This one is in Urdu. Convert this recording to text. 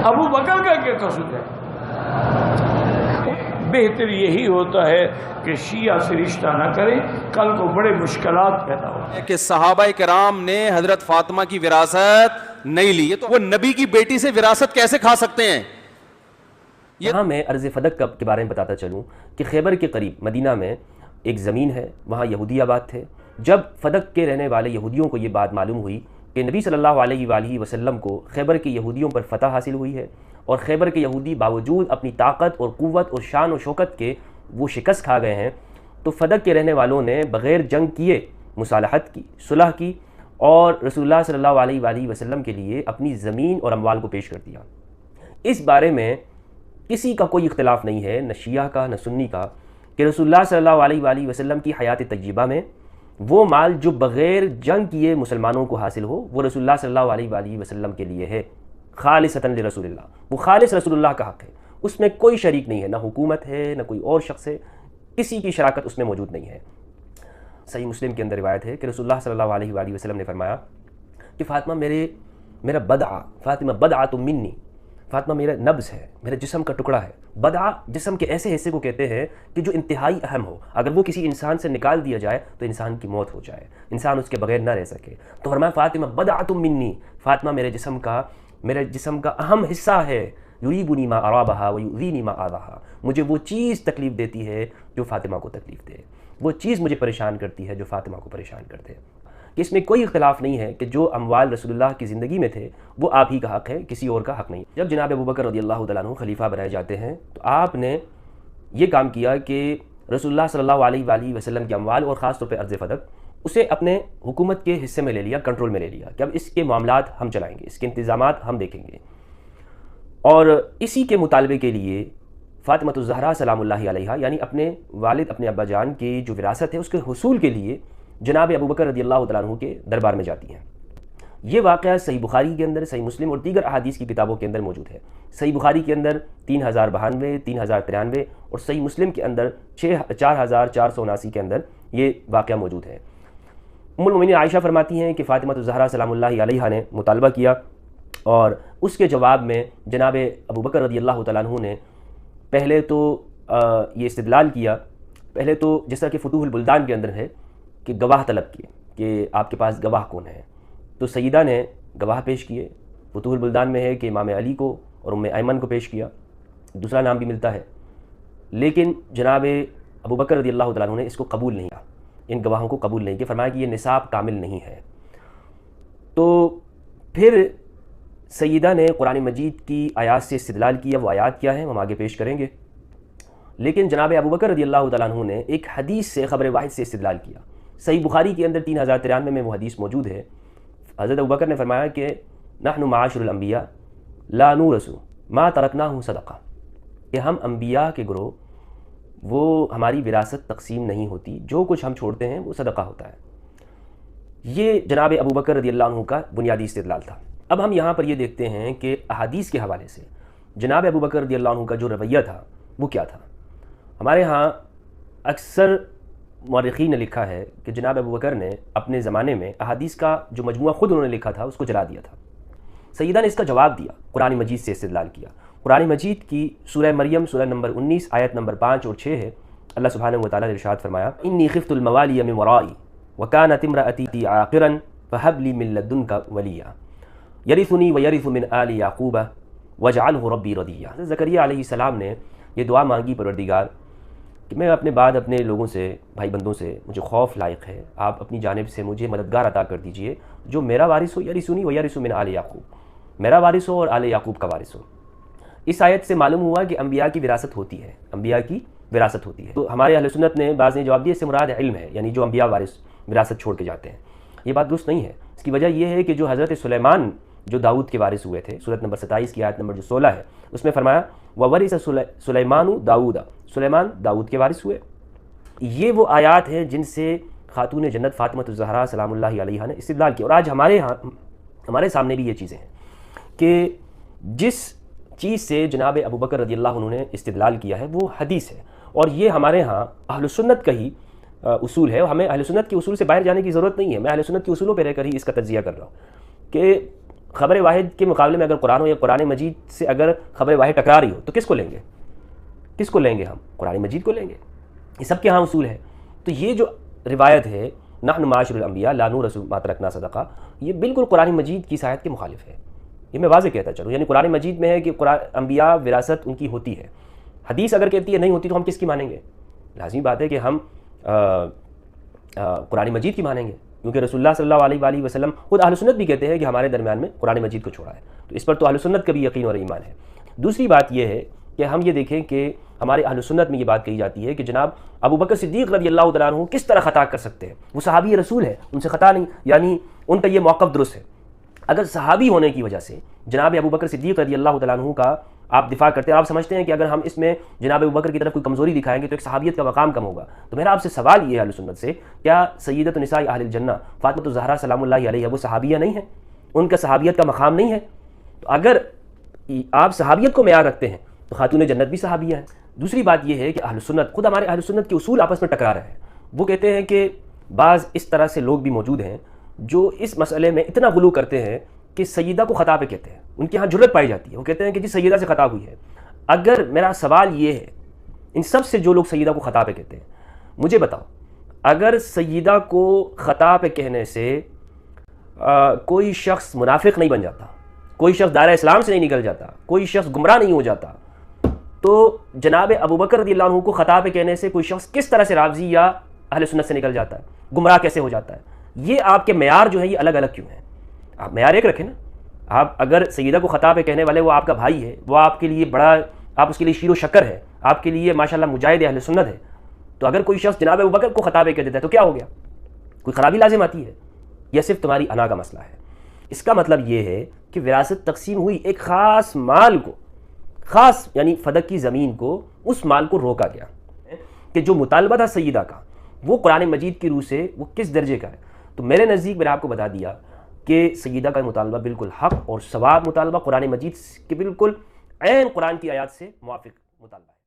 ابو بکر کا کیا قصور ہے؟ بہتر یہی ہوتا ہے کہ شیعہ سے رشتہ نہ کریں، کل کو بڑے مشکلات پیدا ہو کہ صحابہ کرام نے حضرت فاطمہ کی وراثت نہیں لی، تو وہ نبی کی بیٹی سے وراثت کیسے کھا سکتے ہیں؟ یہاں میں عرض فدق کے بارے میں بتاتا چلوں کہ خیبر کے قریب مدینہ میں ایک زمین ہے، وہاں یہودی آباد تھے۔ جب فدق کے رہنے والے یہودیوں کو یہ بات معلوم ہوئی کہ نبی صلی اللہ علیہ وآلہ وسلم کو خیبر کے یہودیوں پر فتح حاصل ہوئی ہے، اور خیبر کے یہودی باوجود اپنی طاقت اور قوت اور شان و شوکت کے وہ شکست کھا گئے ہیں، تو فدق کے رہنے والوں نے بغیر جنگ کیے مصالحت کی، صلح کی، اور رسول اللہ صلی اللہ علیہ وآلہ وسلم کے لیے اپنی زمین اور اموال کو پیش کر دیا۔ اس بارے میں کسی کا کوئی اختلاف نہیں ہے، نہ شیعہ کا نہ سنی کا، کہ رسول اللہ صلی اللہ علیہ وآلہ وسلم کی حیات طیبہ میں وہ مال جو بغیر جنگ کیے مسلمانوں کو حاصل ہو، وہ رسول اللہ صلی اللہ علیہ وآلہ وسلم کے لیے ہے، خالصتاً لرسول اللہ، وہ خالص رسول اللہ کا حق ہے، اس میں کوئی شریک نہیں ہے، نہ حکومت ہے نہ کوئی اور شخص ہے، کسی کی شراکت اس میں موجود نہیں ہے۔ صحیح مسلم کے اندر روایت ہے کہ رسول اللہ صلی اللہ علیہ وآلہ وسلم نے فرمایا کہ فاطمہ میرا بدعہ، فاطمہ بدعۃ منی، فاطمہ میرا نبض ہے، میرے جسم کا ٹکڑا ہے۔ بدعہ جسم کے ایسے حصے کو کہتے ہیں کہ جو انتہائی اہم ہو، اگر وہ کسی انسان سے نکال دیا جائے تو انسان کی موت ہو جائے، انسان اس کے بغیر نہ رہ سکے۔ تو فرمایا فاطمہ بدعۃ منی، فاطمہ میرے جسم کا اہم حصہ ہے، یریبنی ما ارابہا ویؤذینی ما آذاہا، مجھے وہ چیز تکلیف دیتی ہے جو فاطمہ کو تکلیف دے، وہ چیز مجھے پریشان کرتی ہے جو فاطمہ کو پریشان کر دے۔ کہ اس میں کوئی اختلاف نہیں ہے کہ جو اموال رسول اللہ کی زندگی میں تھے وہ آپ ہی کا حق ہے، کسی اور کا حق نہیں۔ جب جناب ابوبکر رضی اللہ تعالیٰ عنہ خلیفہ بنائے جاتے ہیں تو آپ نے یہ کام کیا کہ رسول اللہ صلی اللہ علیہ وآلہ وسلم کے اموال اور خاص طور پہ ارض فدق اسے اپنے حکومت کے حصے میں لے لیا، کنٹرول میں لے لیا کہ اب اس کے معاملات ہم چلائیں گے، اس کے انتظامات ہم دیکھیں گے۔ اور اسی کے مطالبے کے لیے فاطمہ الزہرا سلام اللہ علیہا، یعنی اپنے والد اپنے ابا جان کی جو وراثت ہے اس کے حصول کے لیے جناب ابوبکر رضی اللہ تعالیٰ عنہ کے دربار میں جاتی ہیں۔ یہ واقعہ صحیح بخاری کے اندر، صحیح مسلم اور دیگر احادیث کی کتابوں کے اندر موجود ہے۔ صحیح بخاری کے اندر 3092، 3093 اور صحیح مسلم کے اندر 4479 کے اندر یہ واقعہ موجود ہے۔ ام المؤمنین عائشہ فرماتی ہیں کہ فاطمہ الزہرا سلام اللہ علیہا نے مطالبہ کیا، اور اس کے جواب میں جناب ابوبکر رضی اللہ تعالیٰ عنہ نے پہلے تو یہ استدلال کیا، پہلے تو جیسا کہ فتوح البلدان کے اندر ہے کہ گواہ طلب کیے کہ آپ کے پاس گواہ کون ہے، تو سیدہ نے گواہ پیش کیے۔ فتوح البلدان میں ہے کہ امام علی کو اور ام ایمن کو پیش کیا، دوسرا نام بھی ملتا ہے، لیکن جناب ابوبکر رضی اللہ تعالیٰ عنہ نے اس کو قبول نہیں کیا، ان گواہوں کو قبول نہیں کیا، فرمایا کہ یہ نصاب کامل نہیں ہے۔ تو پھر سیدہ نے قرآن مجید کی آیات سے استدلال کیا، وہ آیات کیا ہیں ہم آگے پیش کریں گے، لیکن جناب ابوبکر رضی اللہ تعالیٰ عنہ نے ایک حدیث سے، خبر واحد سے استدلال کیا۔ صحیح بخاری کے اندر 3093 میں وہ حدیث موجود ہے۔ حضرت ابوبکر نے فرمایا کہ نحن معاشر الانبیاء لا نورث ما ترکناہ صدقہ، کہ ہم انبیاء کے گروہ وہ ہماری وراثت تقسیم نہیں ہوتی، جو کچھ ہم چھوڑتے ہیں وہ صدقہ ہوتا ہے۔ یہ جناب ابوبکر رضی اللہ عنہ کا بنیادی استدلال تھا۔ اب ہم یہاں پر یہ دیکھتے ہیں کہ احادیث کے حوالے سے جناب ابوبکر رضی اللہ عنہ کا جو رویہ تھا وہ کیا تھا۔ ہمارے ہاں اکثر مورخین نے لکھا ہے کہ جناب ابوبکر نے اپنے زمانے میں احادیث کا جو مجموعہ خود انہوں نے لکھا تھا اس کو جلا دیا تھا۔ سیدہ نے اس کا جواب دیا، قرآن مجید سے استدلال کیا۔ قرآن مجید کی سورہ مریم سورہ نمبر 19 آیت نمبر 5 اور 6 ہے۔ اللہ سبحانہ وتعالیٰ نے ارشاد فرمایا انی خفت الموالی من ورائی وکانت امرأتی عاقرا فہب لی من لدنک ولیا یرثنی ویرث من آل یعقوب واجعلہ ربی رضیا۔ زکریا علیہ السلام نے یہ دعا مانگی پروردگار کہ میں اپنے بعد اپنے لوگوں سے، بھائی بندوں سے مجھے خوف لائق ہے، آپ اپنی جانب سے مجھے مددگار عطا کر دیجئے جو میرا وارث ہو، یرثنی ویرث من آل یعقوب، میرا وارث ہو اور آل یعقوب کا وارث ہو۔ اس آیت سے معلوم ہوا کہ انبیاء کی وراثت ہوتی ہے، انبیاء کی وراثت ہوتی ہے۔ تو ہمارے اہل سنت نے بعض نے جواب دیا اس سے مراد علم ہے، یعنی جو انبیاء وراثت چھوڑ کے جاتے ہیں۔ یہ بات درست نہیں ہے۔ اس کی وجہ یہ ہے کہ جو حضرت سلیمان جو داؤد کے وارث ہوئے تھے، سورۃ نمبر 27 کی آیت نمبر جو 16 ہے، اس میں فرمایا وَوَرِثَ سُلَيْمَانُ داؤد، سلیمان داؤد کے وارث ہوئے۔ یہ وہ آیات ہیں جن سے خاتون جنت فاطمہ الزہرا سلام اللہ علیہا نے استدلال کیا۔ اور آج ہمارے سامنے بھی یہ چیزیں ہیں کہ جس چیز سے جناب ابوبکر رضی اللہ عنہ نے استدلال کیا ہے وہ حدیث ہے، اور یہ ہمارے ہاں اہل سنت کا ہی اصول ہے، اور ہمیں اہل سنت کے اصول سے باہر جانے کی ضرورت نہیں ہے۔ میں اہل سنت کے اصولوں پہ رہ کر ہی اس کا تجزیہ کر رہا ہوں کہ خبر واحد کے مقابلے میں اگر قرآن ہو یا قرآن مجید سے اگر خبر واحد ٹکرا رہی ہو تو کس کو لیں گے؟ کس کو لیں گے؟ ہم قرآن مجید کو لیں گے. یہ سب کے ہاں اصول ہے. تو یہ جو روایت ہے نحن معاشر الانبیاء لا نورث ما ترکنا صدقہ، یہ بالکل قرآن مجید کی صحت کے مخالف ہے. یہ میں واضح کہتا چلوں، یعنی قرآن مجید میں ہے کہ انبیاء وراثت ان کی ہوتی ہے. حدیث اگر کہتی ہے نہیں ہوتی تو ہم کس کی مانیں گے؟ لازمی بات ہے کہ ہم قرآن مجید کی مانیں گے، کیونکہ رسول اللہ صلی اللہ علیہ وآلہ وسلم خود اہل سنت بھی کہتے ہیں کہ ہمارے درمیان میں قرآن مجید کو چھوڑا ہے. تو اس پر تو اہل سنت کا بھی یقین اور ایمان ہے. دوسری بات یہ ہے کہ ہم یہ دیکھیں کہ ہمارے اہل سنت میں یہ بات کہی جاتی ہے کہ جناب ابو بکر صدیق رضی اللہ تعالیٰ عنہ کس طرح خطا کر سکتے ہیں، وہ صحابی رسول ہے، ان سے خطا نہیں، یعنی ان کا یہ موقف درست ہے. اگر صحابی ہونے کی وجہ سے جناب ابو بکر صدیق رضی اللہ تعالیٰ عنہ کا آپ دفاع کرتے ہیں، آپ سمجھتے ہیں کہ اگر ہم اس میں جناب ابو بکر کی طرف کوئی کمزوری دکھائیں گے تو ایک صحابیت کا مقام کم ہوگا. تو میرا آپ سے سوال یہ ہے اہل سنت سے، کیا سیدۃ نساء اہل الجنہ فاطمہ الزہرا سلام اللہ علیہا وہ صحابیہ نہیں ہیں؟ ان کا صحابیت کا مقام نہیں ہے؟ تو اگر آپ صحابیت کو معیار رکھتے ہیں تو خاتون جنت بھی صحابیہ ہیں. دوسری بات یہ ہے کہ اہل سنت خود ہمارے اہل سنت کے اصول آپس میں ٹکرا رہے ہیں. وہ کہتے ہیں کہ بعض اس طرح سے لوگ بھی موجود ہیں جو اس مسئلے میں اتنا غلو کرتے ہیں کہ سیدہ کو خطا پہ کہتے ہیں، ان کے ہاں جرت پائی جاتی ہے، وہ کہتے ہیں کہ جی سیدہ سے خطا ہوئی ہے. اگر میرا سوال یہ ہے ان سب سے جو لوگ سیدہ کو خطا پہ کہتے ہیں، مجھے بتاؤ اگر سیدہ کو خطا پہ کہنے سے کوئی شخص منافق نہیں بن جاتا، کوئی شخص دائرہ اسلام سے نہیں نکل جاتا، کوئی شخص گمراہ نہیں ہو جاتا، تو جناب ابو بکر رضی اللہ عنہ کو خطا پہ کہنے سے کوئی شخص کس طرح سے رافضی یا اہل سنت سے نکل جاتا ہے، گمراہ کیسے ہو جاتا ہے؟ یہ آپ کے معیار جو ہے یہ الگ الگ کیوں ہیں؟ آپ معیار ایک رکھیں نا. آپ اگر سیدہ کو خطا پہ کہنے والے وہ آپ کا بھائی ہے، وہ آپ کے لیے بڑا، آپ اس کے لیے شیر و شکر ہے، آپ کے لیے ماشاءاللہ مجاہد اہل سنت ہے، تو اگر کوئی شخص جناب ابو بکر کو خطا پہ کہہ دیتا ہے تو کیا ہو گیا؟ کوئی خرابی لازم آتی ہے؟ یا صرف تمہاری انا کا مسئلہ ہے؟ اس کا مطلب یہ ہے کہ وراثت تقسیم ہوئی، ایک خاص مال کو، خاص یعنی فدق کی زمین کو، اس مال کو روکا گیا کہ جو مطالبہ تھا سیدہ کا وہ قرآن مجید کی روح سے وہ کس درجے کا ہے. تو میرے نزدیک میں نے آپ کو بتا دیا کہ سیدہ کا مطالبہ بالکل حق اور ثواب مطالبہ قرآن مجید کے بالکل عین قرآن کی آیات سے موافق مطالبہ ہے.